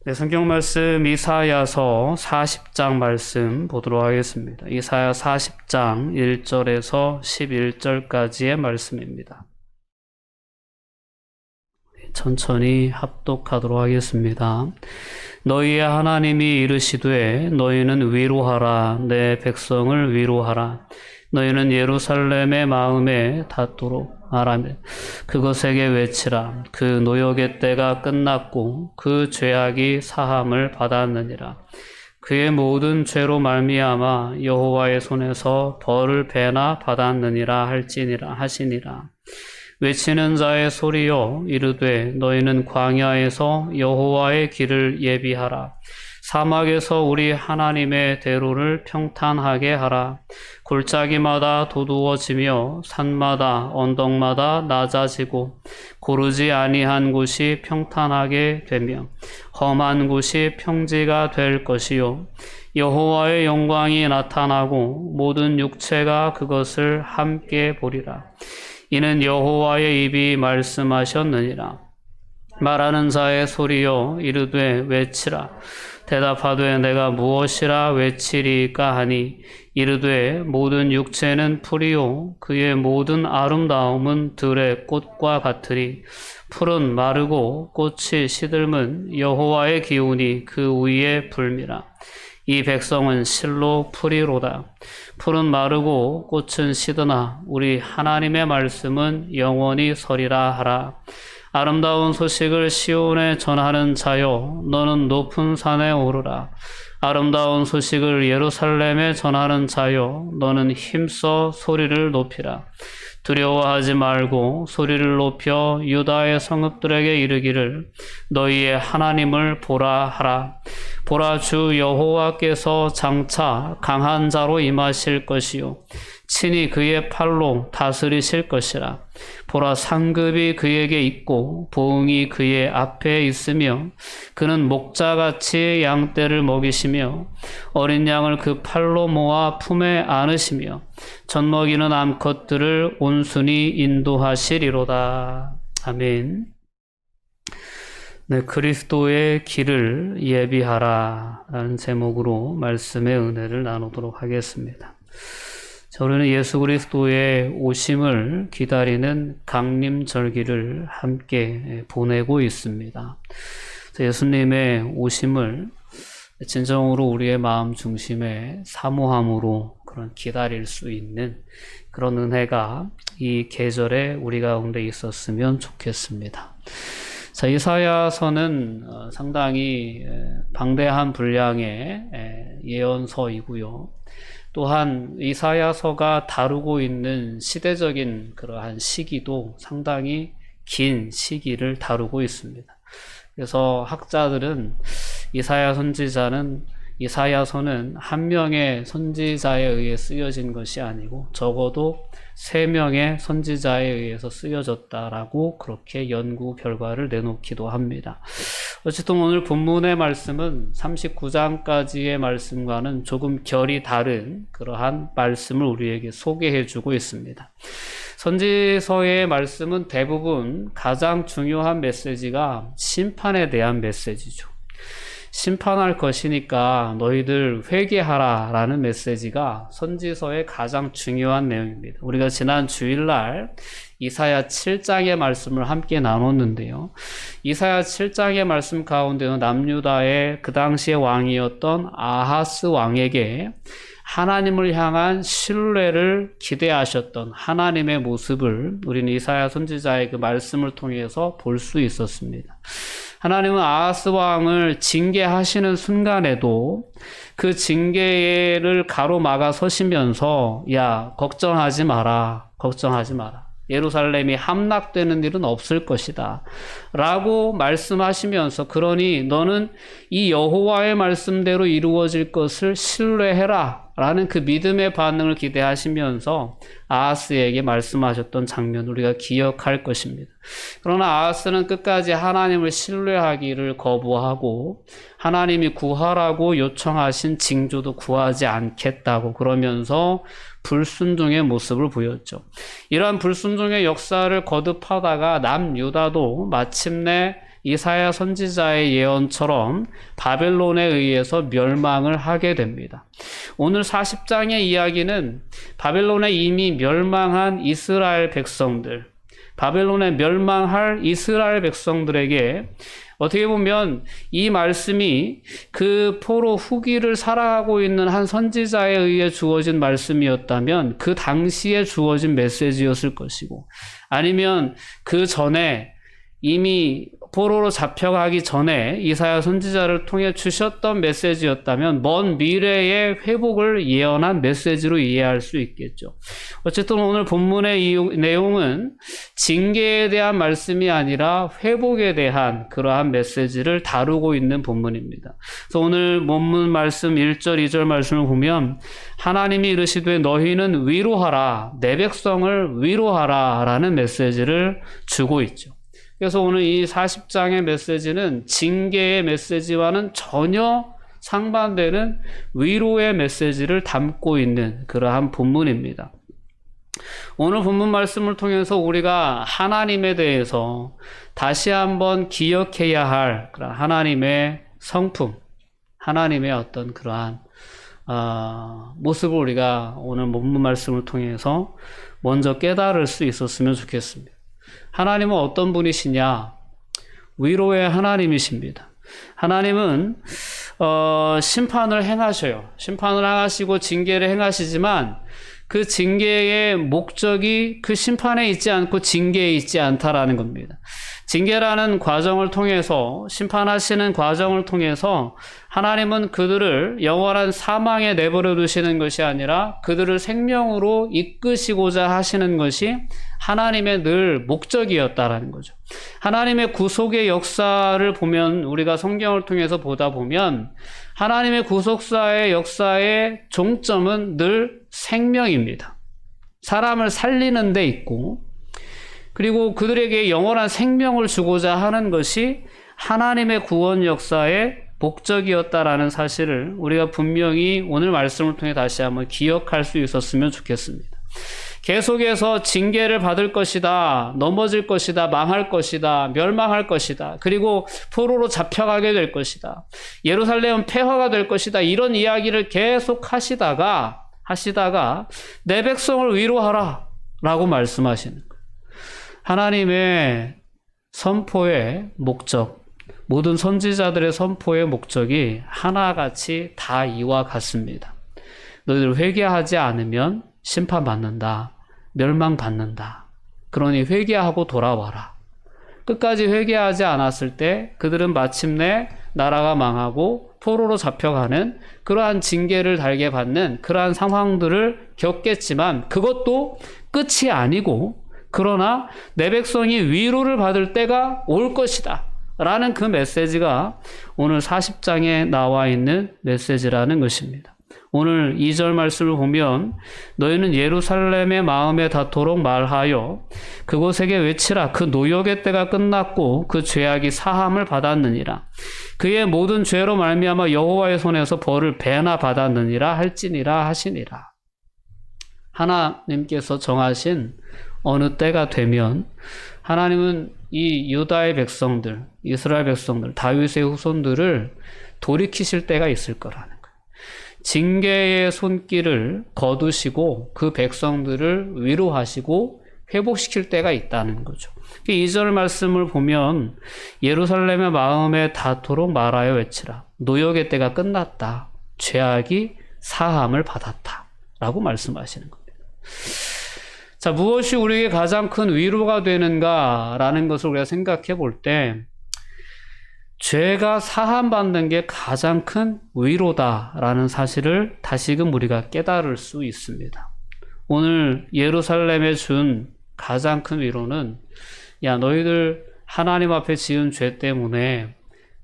네, 성경 말씀 이사야서 40장 말씀 보도록 하겠습니다. 이사야 40장 1절에서 11절까지의 말씀입니다. 천천히 합독하도록 하겠습니다. 너희의 하나님이 이르시되 너희는 위로하라. 내 백성을 위로하라. 너희는 예루살렘의 마음에 닿도록 말하며 그것에게 외치라. 그 노역의 때가 끝났고 그 죄악이 사함을 받았느니라. 그의 모든 죄로 말미암아 여호와의 손에서 벌을 배나 받았느니라 하시니라. 외치는 자의 소리여 이르되 너희는 광야에서 여호와의 길을 예비하라. 사막에서 우리 하나님의 대로를 평탄하게 하라. 골짜기마다 도두어지며 산마다 언덕마다 낮아지고 고르지 아니한 곳이 평탄하게 되며 험한 곳이 평지가 될 것이요 여호와의 영광이 나타나고 모든 육체가 그것을 함께 보리라. 이는 여호와의 입이 말씀하셨느니라. 말하는 자의 소리여 이르되 외치라. 대답하되 내가 무엇이라 외치리까 하니 이르되 모든 육체는 풀이요 그의 모든 아름다움은 들의 꽃과 같으리. 풀은 마르고 꽃이 시들면 여호와의 기운이 그 위에 불미라. 이 백성은 실로 풀이로다. 풀은 마르고 꽃은 시드나 우리 하나님의 말씀은 영원히 서리라 하라. 아름다운 소식을 시온에 전하는 자여 너는 높은 산에 오르라. 아름다운 소식을 예루살렘에 전하는 자여 너는 힘써 소리를 높이라. 두려워하지 말고 소리를 높여 유다의 성읍들에게 이르기를 너희의 하나님을 보라 하라. 보라, 주 여호와께서 장차 강한 자로 임하실 것이요 친히 그의 팔로 다스리실 것이라. 보라, 상급이 그에게 있고 보응이 그의 앞에 있으며 그는 목자같이 양떼를 먹이시며 어린 양을 그 팔로 모아 품에 안으시며 젖먹이는 암컷들을 온순히 인도하시리로다. 아멘. 네, 그리스도의 길을 예비하라 라는 제목으로 말씀의 은혜를 나누도록 하겠습니다. 자, 우리는 예수 그리스도의 오심을 기다리는 강림절기를 함께 보내고 있습니다. 예수님의 오심을 진정으로 우리의 마음 중심에 사모함으로 그런 기다릴 수 있는 그런 은혜가 이 계절에 우리 가운데 있었으면 좋겠습니다. 자, 이사야서는 상당히 방대한 분량의 예언서이고요. 또한 이사야서가 다루고 있는 시대적인 그러한 시기도 상당히 긴 시기를 다루고 있습니다. 그래서 학자들은 이사야서는 한 명의 선지자에 의해 쓰여진 것이 아니고 적어도 3명의 선지자에 의해서 쓰여졌다라고 그렇게 연구 결과를 내놓기도 합니다. 어쨌든 오늘 본문의 말씀은 39장까지의 말씀과는 조금 결이 다른 그러한 말씀을 우리에게 소개해주고 있습니다. 선지서의 말씀은 대부분 가장 중요한 메시지가 심판에 대한 메시지죠. 심판할 것이니까 너희들 회개하라 라는 메시지가 선지서의 가장 중요한 내용입니다. 우리가 지난 주일날 이사야 7장의 말씀을 함께 나눴는데요. 이사야 7장의 말씀 가운데는 남유다의 그 당시의 왕이었던 아하스 왕에게 하나님을 향한 신뢰를 기대하셨던 하나님의 모습을 우리는 이사야 선지자의 그 말씀을 통해서 볼 수 있었습니다. 하나님은 아하스 왕을 징계하시는 순간에도 그 징계를 가로막아 서시면서 야, 걱정하지 마라. 예루살렘이 함락되는 일은 없을 것이다 라고 말씀하시면서 그러니 너는 이 여호와의 말씀대로 이루어질 것을 신뢰해라 라는 그 믿음의 반응을 기대하시면서 아하스에게 말씀하셨던 장면 우리가 기억할 것입니다. 그러나 아하스는 끝까지 하나님을 신뢰하기를 거부하고 하나님이 구하라고 요청하신 징조도 구하지 않겠다고 그러면서 불순종의 모습을 보였죠. 이러한 불순종의 역사를 거듭하다가 남유다도 마침내 이사야 선지자의 예언처럼 바벨론에 의해서 멸망을 하게 됩니다. 오늘 40장의 이야기는 바벨론에 이미 멸망한 이스라엘 백성들, 바벨론에 멸망할 이스라엘 백성들에게 어떻게 보면 이 말씀이 그 포로 후기를 살아가고 있는 한 선지자에 의해 주어진 말씀이었다면 그 당시에 주어진 메시지였을 것이고, 아니면 그 전에 이미 포로로 잡혀가기 전에 이사야 선지자를 통해 주셨던 메시지였다면 먼 미래의 회복을 예언한 메시지로 이해할 수 있겠죠. 어쨌든 오늘 본문의 내용은 징계에 대한 말씀이 아니라 회복에 대한 그러한 메시지를 다루고 있는 본문입니다. 그래서 오늘 본문 말씀 1절, 2절 말씀을 보면 하나님이 이르시되 너희는 위로하라, 내 백성을 위로하라 라는 메시지를 주고 있죠. 그래서 오늘 이 40장의 메시지는 징계의 메시지와는 전혀 상반되는 위로의 메시지를 담고 있는 그러한 본문입니다. 오늘 본문 말씀을 통해서 우리가 하나님에 대해서 다시 한번 기억해야 할 그런 하나님의 성품, 하나님의 어떤 그러한 모습을 우리가 오늘 본문 말씀을 통해서 먼저 깨달을 수 있었으면 좋겠습니다. 하나님은 어떤 분이시냐? 위로의 하나님이십니다. 하나님은 심판을 행하셔요. 심판을 행하시고 징계를 행하시지만 그 징계의 목적이 그 심판에 있지 않고 징계에 있지 않다라는 겁니다. 징계라는 과정을 통해서, 심판하시는 과정을 통해서 하나님은 그들을 영원한 사망에 내버려 두시는 것이 아니라 그들을 생명으로 이끄시고자 하시는 것이 하나님의 늘 목적이었다라는 거죠. 하나님의 구속의 역사를 보면, 우리가 성경을 통해서 보다 보면 하나님의 구속사의 역사의 종점은 늘 생명입니다. 사람을 살리는 데 있고, 그리고 그들에게 영원한 생명을 주고자 하는 것이 하나님의 구원 역사의 목적이었다라는 사실을 우리가 분명히 오늘 말씀을 통해 다시 한번 기억할 수 있었으면 좋겠습니다. 계속해서 징계를 받을 것이다, 넘어질 것이다, 망할 것이다, 멸망할 것이다, 그리고 포로로 잡혀가게 될 것이다, 예루살렘은 폐허가 될 것이다, 이런 이야기를 계속 하시다가 내 백성을 위로하라 라고 말씀하시는 거예요. 하나님의 선포의 목적, 모든 선지자들의 선포의 목적이 하나같이 다 이와 같습니다. 너희들 회개하지 않으면 심판받는다, 멸망받는다. 그러니 회개하고 돌아와라. 끝까지 회개하지 않았을 때 그들은 마침내 나라가 망하고 포로로 잡혀가는 그러한 징계를 달게 받는 그러한 상황들을 겪겠지만 그것도 끝이 아니고, 그러나 내 백성이 위로를 받을 때가 올 것이다 라는 그 메시지가 오늘 40장에 나와 있는 메시지라는 것입니다. 오늘 2절 말씀을 보면 너희는 예루살렘의 마음에 닿도록 말하여 그곳에게 외치라. 그 노역의 때가 끝났고 그 죄악이 사함을 받았느니라. 그의 모든 죄로 말미암아 여호와의 손에서 벌을 배나 받았느니라 할지니라 하시니라. 하나님께서 정하신 어느 때가 되면 하나님은 이 유다의 백성들, 이스라엘 백성들, 다윗의 후손들을 돌이키실 때가 있을 거라는 거예요. 징계의 손길을 거두시고 그 백성들을 위로하시고 회복시킬 때가 있다는 거죠. 2절 말씀을 보면 예루살렘의 마음에 닿도록 말하여 외치라. 노역의 때가 끝났다. 죄악이 사함을 받았다. 라고 말씀하시는 겁니다. 자, 무엇이 우리에게 가장 큰 위로가 되는가라는 것을 우리가 생각해 볼 때 죄가 사함받는 게 가장 큰 위로다라는 사실을 다시금 우리가 깨달을 수 있습니다. 오늘 예루살렘에 준 가장 큰 위로는 야, 너희들 하나님 앞에 지은 죄 때문에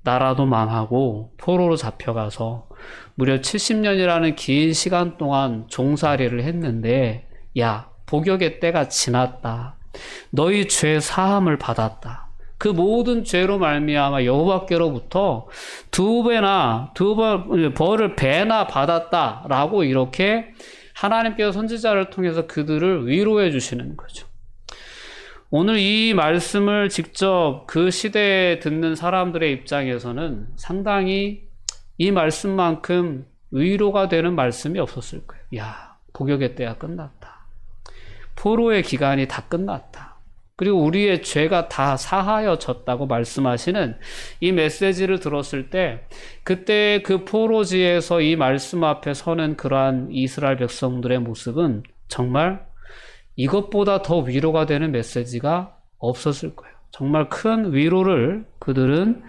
나라도 망하고 포로로 잡혀가서 무려 70년이라는 긴 시간 동안 종살이를 했는데 야, 복역의 때가 지났다. 너희 죄 사함을 받았다. 그 모든 죄로 말미암아 여호와께로부터 두 번 벌을 배나 받았다라고 이렇게 하나님께서 선지자를 통해서 그들을 위로해 주시는 거죠. 오늘 이 말씀을 직접 그 시대에 듣는 사람들의 입장에서는 상당히 이 말씀만큼 위로가 되는 말씀이 없었을 거예요. 야, 복역의 때가 끝났다. 포로의 기간이 다 끝났다. 그리고 우리의 죄가 다 사하여졌다고 말씀하시는 이 메시지를 들었을 때 그때 그 포로지에서 이 말씀 앞에 서는 그러한 이스라엘 백성들의 모습은 정말 이것보다 더 위로가 되는 메시지가 없었을 거예요. 정말 큰 위로를 그들은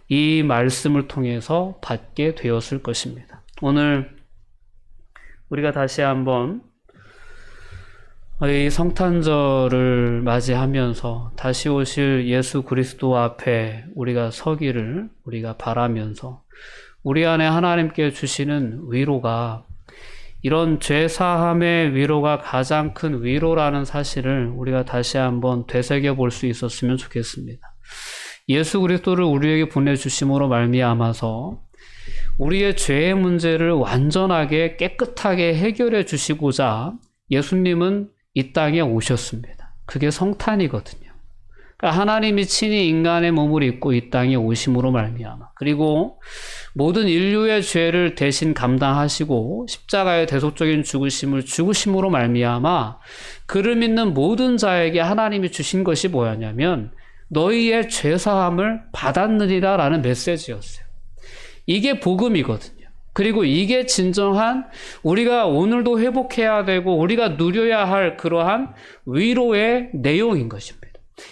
이 말씀을 통해서 받게 되었을 것입니다. 오늘 우리가 다시 한번 이 성탄절을 맞이하면서 다시 오실 예수 그리스도 앞에 우리가 서기를 우리가 바라면서 우리 안에 하나님께 주시는 위로가 이런 죄사함의 위로가 가장 큰 위로라는 사실을 우리가 다시 한번 되새겨 볼 수 있었으면 좋겠습니다. 예수 그리스도를 우리에게 보내주심으로 말미암아서 우리의 죄의 문제를 완전하게 깨끗하게 해결해 주시고자 예수님은 이 땅에 오셨습니다. 그게 성탄이거든요. 그러니까 하나님이 친히 인간의 몸을 입고 이 땅에 오심으로 말미암아 그리고 모든 인류의 죄를 대신 감당하시고 십자가의 대속적인 죽으심으로 말미암아 그를 믿는 모든 자에게 하나님이 주신 것이 뭐였냐면 너희의 죄사함을 받았느니라 라는 메시지였어요. 이게 복음이거든요. 그리고 이게 진정한 우리가 오늘도 회복해야 되고 우리가 누려야 할 그러한 위로의 내용인 것입니다.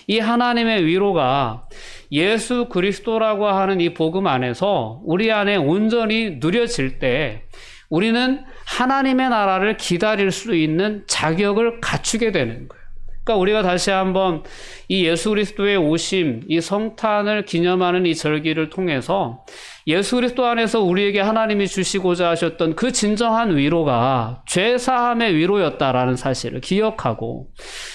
이 하나님의 위로가 예수 그리스도라고 하는 이 복음 안에서 우리 안에 온전히 누려질 때 우리는 하나님의 나라를 기다릴 수 있는 자격을 갖추게 되는 거예요. 그러니까 우리가 다시 한번 이 예수 그리스도의 오심, 이 성탄을 기념하는 이 절기를 통해서 예수 그리스도 안에서 우리에게 하나님이 주시고자 하셨던 그 진정한 위로가 죄사함의 위로였다라는 사실을 기억하고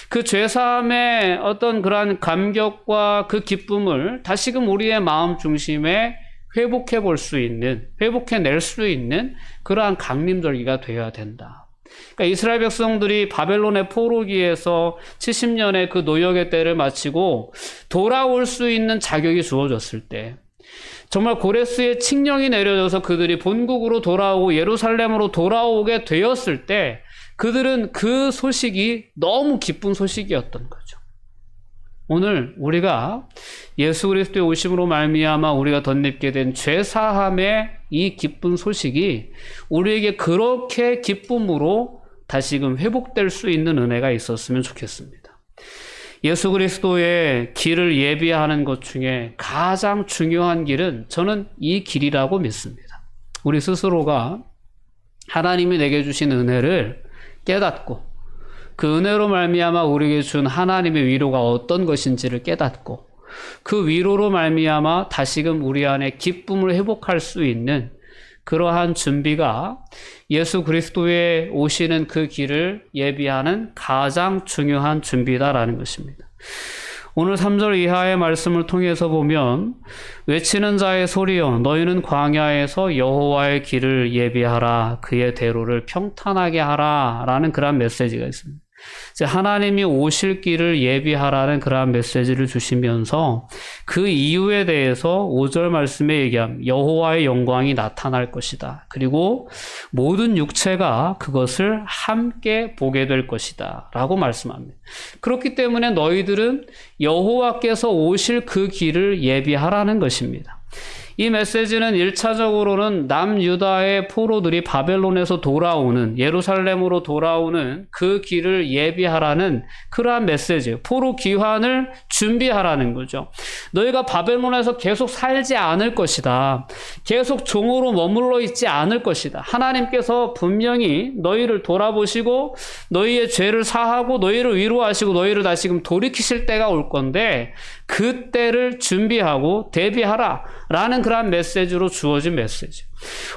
그 죄사함의 어떤 그러한 감격과 그 기쁨을 다시금 우리의 마음 중심에 회복해 볼 수 있는, 회복해낼 수 있는 그러한 강림절기가 되어야 된다. 그러니까 이스라엘 백성들이 바벨론의 포로기에서 70년의 그 노역의 때를 마치고 돌아올 수 있는 자격이 주어졌을 때 정말 고레스의 칙령이 내려져서 그들이 본국으로 돌아오고 예루살렘으로 돌아오게 되었을 때 그들은 그 소식이 너무 기쁜 소식이었던 거죠. 오늘 우리가 예수 그리스도의 오심으로 말미암아 우리가 덧입게 된 죄사함의 이 기쁜 소식이 우리에게 그렇게 기쁨으로 다시금 회복될 수 있는 은혜가 있었으면 좋겠습니다. 예수 그리스도의 길을 예비하는 것 중에 가장 중요한 길은 저는 이 길이라고 믿습니다. 우리 스스로가 하나님이 내게 주신 은혜를 깨닫고 그 은혜로 말미암아 우리에게 준 하나님의 위로가 어떤 것인지를 깨닫고 그 위로로 말미암아 다시금 우리 안에 기쁨을 회복할 수 있는 그러한 준비가 예수 그리스도의 오시는 그 길을 예비하는 가장 중요한 준비다라는 것입니다. 오늘 3절 이하의 말씀을 통해서 보면 외치는 자의 소리여 너희는 광야에서 여호와의 길을 예비하라 그의 대로를 평탄하게 하라 라는 그러한 메시지가 있습니다. 하나님이 오실 길을 예비하라는 그러한 메시지를 주시면서 그 이유에 대해서 5절 말씀에 얘기합니다. 여호와의 영광이 나타날 것이다. 그리고 모든 육체가 그것을 함께 보게 될 것이다. 라고 말씀합니다. 그렇기 때문에 너희들은 여호와께서 오실 그 길을 예비하라는 것입니다. 이 메시지는 1차적으로는 남유다의 포로들이 바벨론에서 돌아오는 예루살렘으로 돌아오는 그 길을 예비하라는 그러한 메시지예요. 포로 귀환을 준비하라는 거죠. 너희가 바벨론에서 계속 살지 않을 것이다. 계속 종으로 머물러 있지 않을 것이다. 하나님께서 분명히 너희를 돌아보시고 너희의 죄를 사하고 너희를 위로하시고 너희를 다시금 돌이키실 때가 올 건데 그때를 준비하고 대비하라 라는 그러한 메시지로 주어진 메시지.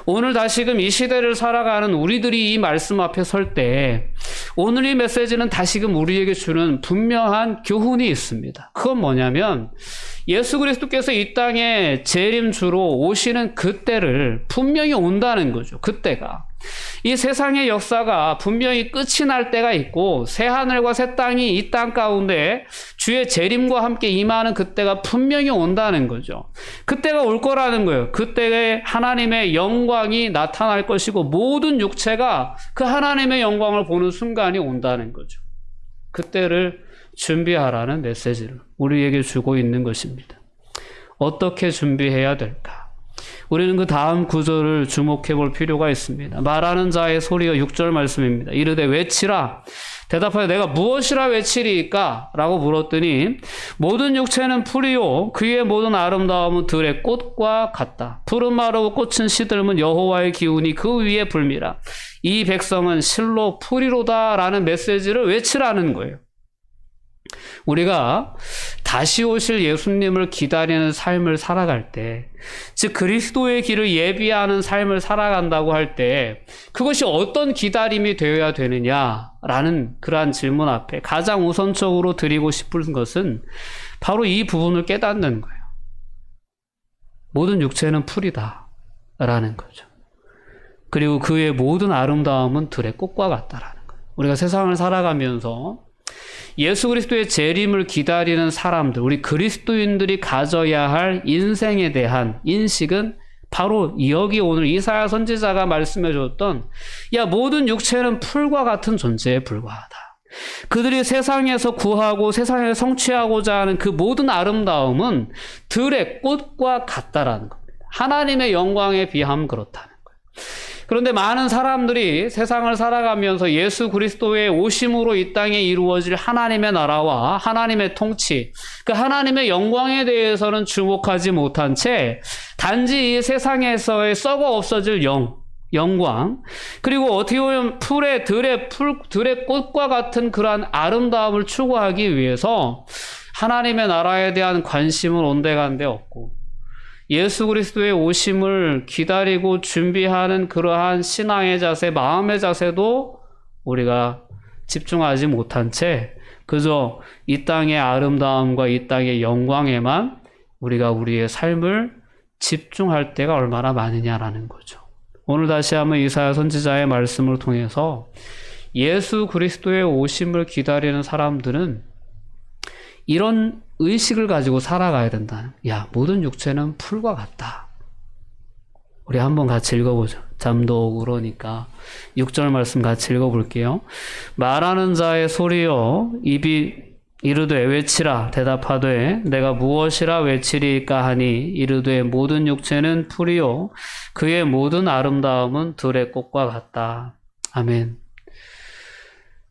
오늘 다시금 이 시대를 살아가는 우리들이 이 말씀 앞에 설 때 오늘 이 메시지는 다시금 우리에게 주는 분명한 교훈이 있습니다. 그건 뭐냐면 예수 그리스도께서 이 땅에 재림주로 오시는 그때를 분명히 온다는 거죠. 그때가. 이 세상의 역사가 분명히 끝이 날 때가 있고 새하늘과 새 땅이 이 땅 가운데 주의 재림과 함께 임하는 그때가 분명히 온다는 거죠. 그때가 올 거라는 거예요. 그때에 하나님의 영광이 나타날 것이고 모든 육체가 그 하나님의 영광을 보는 순간이 온다는 거죠. 그때를 준비하라는 메시지를 우리에게 주고 있는 것입니다. 어떻게 준비해야 될까? 우리는 그 다음 구절을 주목해 볼 필요가 있습니다. 말하는 자의 소리가 6절 말씀입니다. 이르되 외치라. 대답하여 내가 무엇이라 외치리이까? 라고 물었더니 모든 육체는 풀이요 그의 모든 아름다움은 들의 꽃과 같다. 푸른 마르고 꽃은 시들면 여호와의 기운이 그 위에 불미라. 이 백성은 실로 풀이로다 라는 메시지를 외치라는 거예요. 우리가 다시 오실 예수님을 기다리는 삶을 살아갈 때, 즉 그리스도의 길을 예비하는 삶을 살아간다고 할 때 그것이 어떤 기다림이 되어야 되느냐라는 그러한 질문 앞에 가장 우선적으로 드리고 싶은 것은 바로 이 부분을 깨닫는 거예요. 모든 육체는 풀이다 라는 거죠. 그리고 그의 모든 아름다움은 들의 꽃과 같다라는 거예요. 우리가 세상을 살아가면서 예수 그리스도의 재림을 기다리는 사람들, 우리 그리스도인들이 가져야 할 인생에 대한 인식은 바로 여기 오늘 이사야 선지자가 말씀해 줬던 모든 육체는 풀과 같은 존재에 불과하다. 그들이 세상에서 구하고 세상에서 성취하고자 하는 그 모든 아름다움은 들의 꽃과 같다라는 겁니다. 하나님의 영광에 비하면 그렇다는 거예요. 그런데 많은 사람들이 세상을 살아가면서 예수 그리스도의 오심으로 이 땅에 이루어질 하나님의 나라와 하나님의 통치, 그 하나님의 영광에 대해서는 주목하지 못한 채 단지 이 세상에서의 썩어 없어질 영광, 그리고 어떻게 보면 들의 꽃과 같은 그러한 아름다움을 추구하기 위해서 하나님의 나라에 대한 관심은 온데간데 없고 예수 그리스도의 오심을 기다리고 준비하는 그러한 신앙의 자세, 마음의 자세도 우리가 집중하지 못한 채 그저 이 땅의 아름다움과 이 땅의 영광에만 우리가 우리의 삶을 집중할 때가 얼마나 많으냐라는 거죠. 오늘 다시 한번 이사야 선지자의 말씀을 통해서 예수 그리스도의 오심을 기다리는 사람들은 이런 의식을 가지고 살아가야 된다. 모든 육체는 풀과 같다. 우리 한번 같이 읽어보죠. 잠도 오고 그러니까 6절 말씀 같이 읽어볼게요. 말하는 자의 소리여 입이 이르되 외치라. 대답하되 내가 무엇이라 외치리까 하니 이르되 모든 육체는 풀이요 그의 모든 아름다움은 들의 꽃과 같다. 아멘.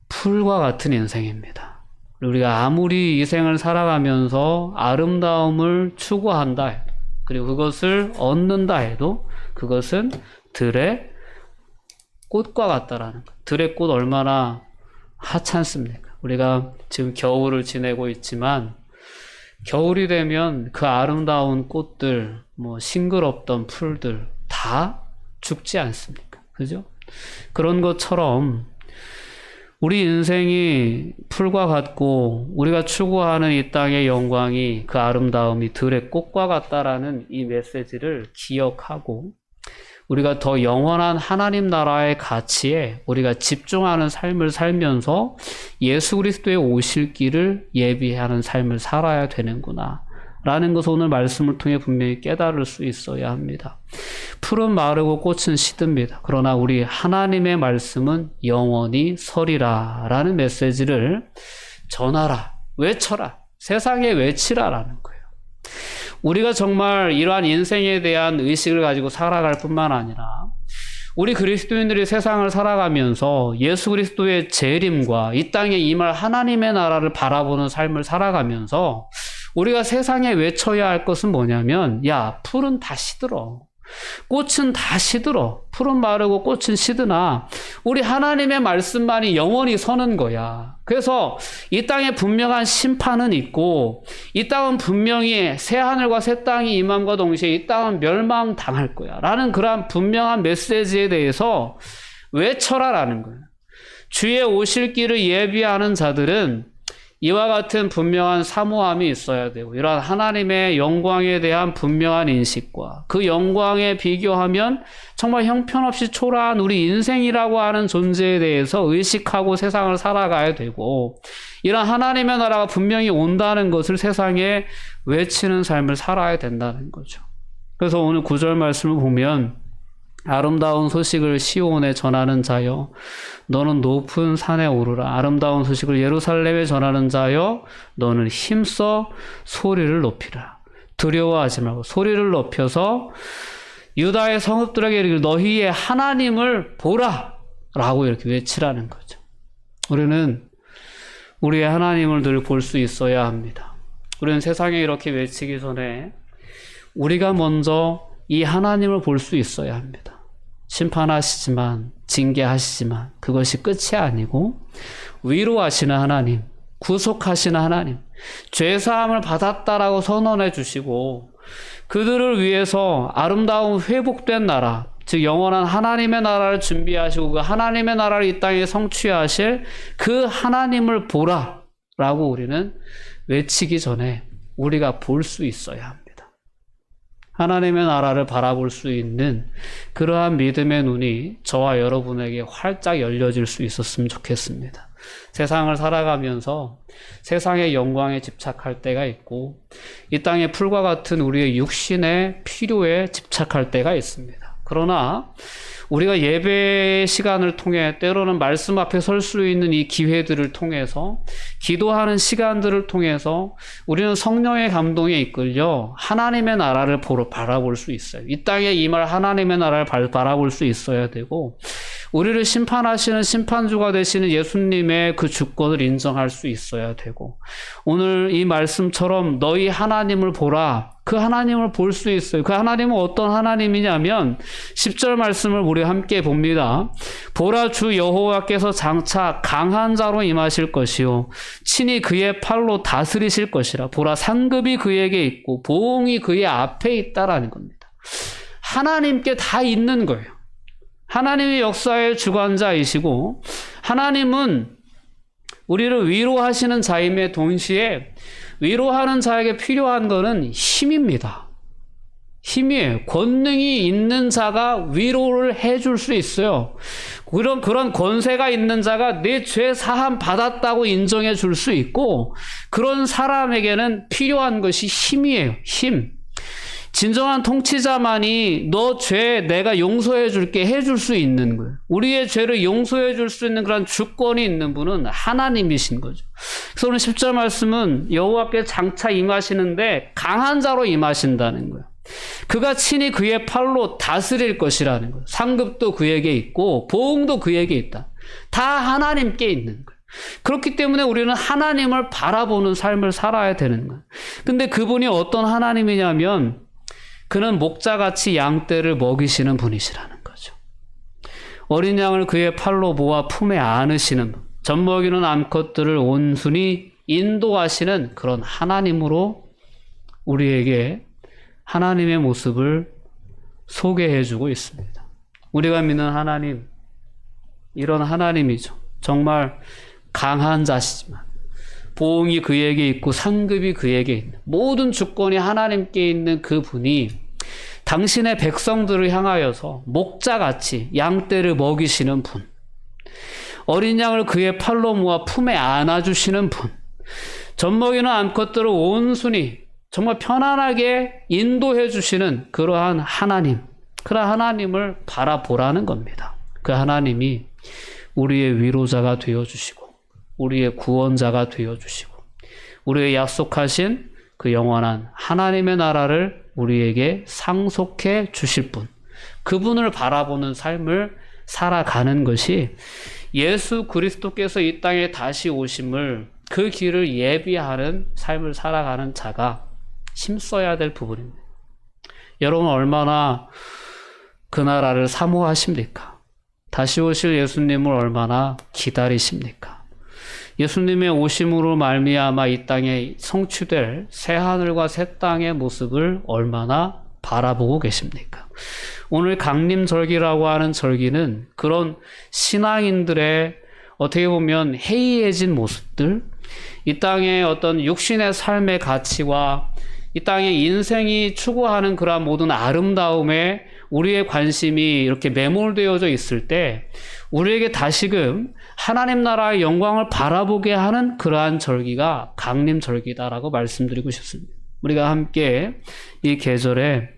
풀과 같은 인생입니다. 우리가 아무리 이 생을 살아가면서 아름다움을 추구한다 해도, 그리고 그것을 얻는다 해도 그것은 들의 꽃과 같다라는 것. 들의 꽃 얼마나 하찮습니까? 우리가 지금 겨울을 지내고 있지만 겨울이 되면 그 아름다운 꽃들, 싱그럽던 풀들 다 죽지 않습니까? 그죠? 그런 것처럼 우리 인생이 풀과 같고 우리가 추구하는 이 땅의 영광이 그 아름다움이 들의 꽃과 같다라는 이 메시지를 기억하고 우리가 더 영원한 하나님 나라의 가치에 우리가 집중하는 삶을 살면서 예수 그리스도의 오실 길을 예비하는 삶을 살아야 되는구나 라는 것을 오늘 말씀을 통해 분명히 깨달을 수 있어야 합니다. 풀은 마르고 꽃은 시듭니다. 그러나 우리 하나님의 말씀은 영원히 서리라 라는 메시지를 전하라, 외쳐라, 세상에 외치라라는 거예요. 우리가 정말 이러한 인생에 대한 의식을 가지고 살아갈 뿐만 아니라 우리 그리스도인들이 세상을 살아가면서 예수 그리스도의 재림과 이 땅에 임할 하나님의 나라를 바라보는 삶을 살아가면서 우리가 세상에 외쳐야 할 것은 뭐냐면 풀은 다 시들어. 꽃은 다 시들어. 풀은 마르고 꽃은 시드나 우리 하나님의 말씀만이 영원히 서는 거야. 그래서 이 땅에 분명한 심판은 있고 이 땅은 분명히 새 하늘과 새 땅이 임함과 동시에 이 땅은 멸망당할 거야 라는 그러한 분명한 메시지에 대해서 외쳐라라는 거예요. 주의 오실 길을 예비하는 자들은 이와 같은 분명한 사모함이 있어야 되고 이러한 하나님의 영광에 대한 분명한 인식과 그 영광에 비교하면 정말 형편없이 초라한 우리 인생이라고 하는 존재에 대해서 의식하고 세상을 살아가야 되고 이런 하나님의 나라가 분명히 온다는 것을 세상에 외치는 삶을 살아야 된다는 거죠. 그래서 오늘 9절 말씀을 보면 아름다운 소식을 시온에 전하는 자여 너는 높은 산에 오르라. 아름다운 소식을 예루살렘에 전하는 자여 너는 힘써 소리를 높이라. 두려워하지 말고 소리를 높여서 유다의 성읍들에게 이르기를 너희의 하나님을 보라 라고 이렇게 외치라는 거죠. 우리는 우리의 하나님을 늘 볼 수 있어야 합니다. 우리는 세상에 이렇게 외치기 전에 우리가 먼저 이 하나님을 볼 수 있어야 합니다. 심판하시지만 징계하시지만 그것이 끝이 아니고 위로하시는 하나님, 구속하시는 하나님, 죄사함을 받았다라고 선언해 주시고 그들을 위해서 아름다운 회복된 나라, 즉 영원한 하나님의 나라를 준비하시고 그 하나님의 나라를 이 땅에 성취하실 그 하나님을 보라 라고 우리는 외치기 전에 우리가 볼 수 있어야 합니다. 하나님의 나라를 바라볼 수 있는 그러한 믿음의 눈이 저와 여러분에게 활짝 열려질 수 있었으면 좋겠습니다. 세상을 살아가면서 세상의 영광에 집착할 때가 있고 이 땅의 풀과 같은 우리의 육신의 필요에 집착할 때가 있습니다. 그러나 우리가 예배 시간을 통해 때로는 말씀 앞에 설 수 있는 이 기회들을 통해서 기도하는 시간들을 통해서 우리는 성령의 감동에 이끌려 하나님의 나라를 바라볼 수 있어요. 이 땅에 임할 하나님의 나라를 바라볼 수 있어야 되고 우리를 심판하시는 심판주가 되시는 예수님의 그 주권을 인정할 수 있어야 되고 오늘 이 말씀처럼 너희 하나님을 보라. 그 하나님을 볼 수 있어요. 그 하나님은 어떤 하나님이냐면 10절 말씀을 우리 함께 봅니다. 보라 주 여호와께서 장차 강한 자로 임하실 것이요 친히 그의 팔로 다스리실 것이라. 보라 상급이 그에게 있고 보응이 그의 앞에 있다라는 겁니다. 하나님께 다 있는 거예요. 하나님의 역사의 주관자이시고 하나님은 우리를 위로하시는 자임에 동시에 위로하는 자에게 필요한 것은 힘입니다. 힘이에요. 권능이 있는 자가 위로를 해줄 수 있어요. 그런 권세가 있는 자가 내 죄 사함 받았다고 인정해 줄 수 있고 그런 사람에게는 필요한 것이 힘이에요. 힘. 진정한 통치자만이 너 죄 내가 용서해 줄게 해줄 수 있는 거예요. 우리의 죄를 용서해 줄 수 있는 그런 주권이 있는 분은 하나님이신 거죠. 그래서 오늘 10절 말씀은 여호와께 장차 임하시는데 강한 자로 임하신다는 거예요. 그가 친히 그의 팔로 다스릴 것이라는 거예요. 상급도 그에게 있고 보응도 그에게 있다. 다 하나님께 있는 거예요. 그렇기 때문에 우리는 하나님을 바라보는 삶을 살아야 되는 거예요. 근데 그분이 어떤 하나님이냐면 그는 목자같이 양떼를 먹이시는 분이시라는 거죠. 어린 양을 그의 팔로 모아 품에 안으시는 분, 젖먹이는 암컷들을 온순히 인도하시는 그런 하나님으로 우리에게 하나님의 모습을 소개해주고 있습니다. 우리가 믿는 하나님, 이런 하나님이죠. 정말 강한 자시지만 보응이 그에게 있고 상급이 그에게 있는 모든 주권이 하나님께 있는 그분이 당신의 백성들을 향하여서 목자같이 양떼를 먹이시는 분, 어린 양을 그의 팔로 모아 품에 안아주시는 분, 젖먹이는 암컷들을 온순히 정말 편안하게 인도해 주시는 그러한 하나님, 그러한 하나님을 바라보라는 겁니다. 그 하나님이 우리의 위로자가 되어주시고 우리의 구원자가 되어주시고 우리의 약속하신 그 영원한 하나님의 나라를 우리에게 상속해 주실 분, 그분을 바라보는 삶을 살아가는 것이 예수 그리스도께서 이 땅에 다시 오심을 그 길을 예비하는 삶을 살아가는 자가 힘써야 될 부분입니다. 여러분 얼마나 그 나라를 사모하십니까? 다시 오실 예수님을 얼마나 기다리십니까? 예수님의 오심으로 말미암아 이 땅에 성취될 새 하늘과 새 땅의 모습을 얼마나 바라보고 계십니까? 오늘 강림절기라고 하는 절기는 그런 신앙인들의 어떻게 보면 해이해진 모습들, 이 땅의 어떤 육신의 삶의 가치와 이 땅의 인생이 추구하는 그러한 모든 아름다움에 우리의 관심이 이렇게 매몰되어져 있을 때 우리에게 다시금 하나님 나라의 영광을 바라보게 하는 그러한 절기가 강림절기다라고 말씀드리고 싶습니다. 우리가 함께 이 계절에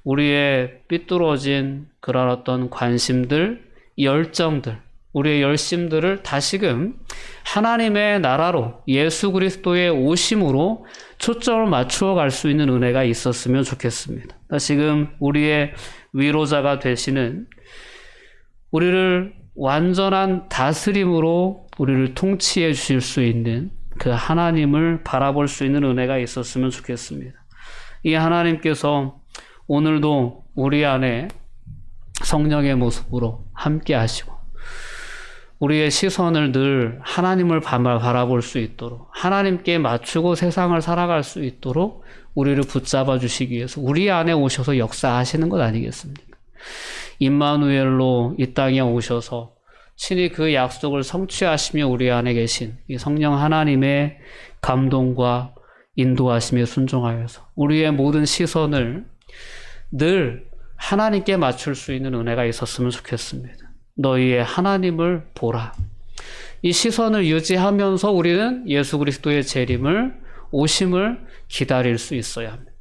우리의 삐뚤어진 그런 어떤 관심들, 열정들, 우리의 열심들을 다시금 하나님의 나라로 예수 그리스도의 오심으로 초점을 맞추어 갈 수 있는 은혜가 있었으면 좋겠습니다. 다시금 우리의 위로자가 되시는, 우리를 완전한 다스림으로 우리를 통치해 주실 수 있는 그 하나님을 바라볼 수 있는 은혜가 있었으면 좋겠습니다. 이 하나님께서 오늘도 우리 안에 성령의 모습으로 함께 하시고 우리의 시선을 늘 하나님을 바라볼 수 있도록, 하나님께 맞추고 세상을 살아갈 수 있도록 우리를 붙잡아 주시기 위해서 우리 안에 오셔서 역사하시는 것 아니겠습니까? 임마누엘로 이 땅에 오셔서 친히 그 약속을 성취하시며 우리 안에 계신 이 성령 하나님의 감동과 인도하심에 순종하여서 우리의 모든 시선을 늘 하나님께 맞출 수 있는 은혜가 있었으면 좋겠습니다. 너희의 하나님을 보라. 이 시선을 유지하면서 우리는 예수 그리스도의 재림을, 오심을 기다릴 수 있어야 합니다.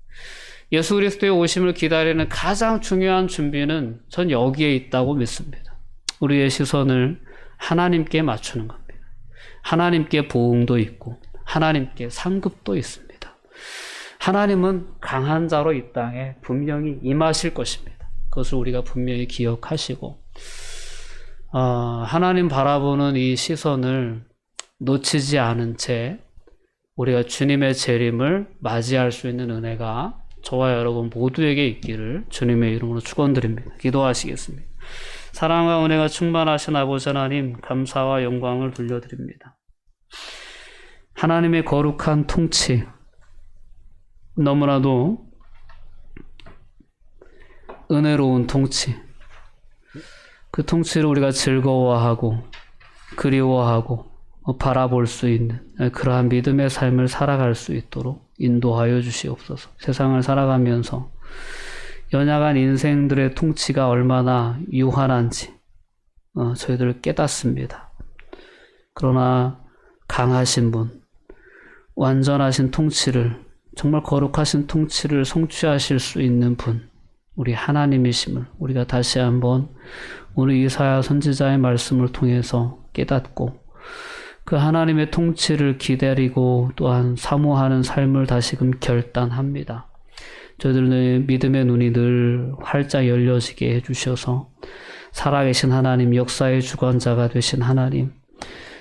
예수 그리스도의 오심을 기다리는 가장 중요한 준비는 전 여기에 있다고 믿습니다. 우리의 시선을 하나님께 맞추는 겁니다. 하나님께 보응도 있고 하나님께 상급도 있습니다. 하나님은 강한 자로 이 땅에 분명히 임하실 것입니다. 그것을 우리가 분명히 기억하시고 하나님 바라보는 이 시선을 놓치지 않은 채 우리가 주님의 재림을 맞이할 수 있는 은혜가 저와 여러분 모두에게 있기를 주님의 이름으로 축원드립니다. 기도하시겠습니다. 사랑과 은혜가 충만하신 아버지 하나님, 감사와 영광을 돌려드립니다. 하나님의 거룩한 통치, 너무나도 은혜로운 통치, 그 통치를 우리가 즐거워하고 그리워하고 바라볼 수 있는 그러한 믿음의 삶을 살아갈 수 있도록 인도하여 주시옵소서. 세상을 살아가면서 연약한 인생들의 통치가 얼마나 유한한지 저희들 깨닫습니다. 그러나 강하신 분, 완전하신 통치를, 정말 거룩하신 통치를 성취하실 수 있는 분, 우리 하나님이심을 우리가 다시 한번 오늘 이사야 선지자의 말씀을 통해서 깨닫고 그 하나님의 통치를 기다리고 또한 사모하는 삶을 다시금 결단합니다. 저희들의 믿음의 눈이 늘 활짝 열려지게 해주셔서 살아계신 하나님, 역사의 주관자가 되신 하나님,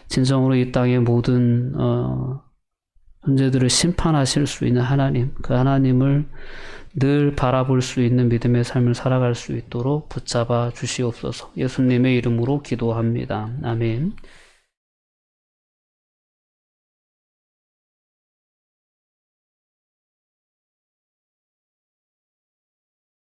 진정으로 이 땅의 모든 존재들을 심판하실 수 있는 하나님, 그 하나님을 늘 바라볼 수 있는 믿음의 삶을 살아갈 수 있도록 붙잡아 주시옵소서. 예수님의 이름으로 기도합니다. 아멘.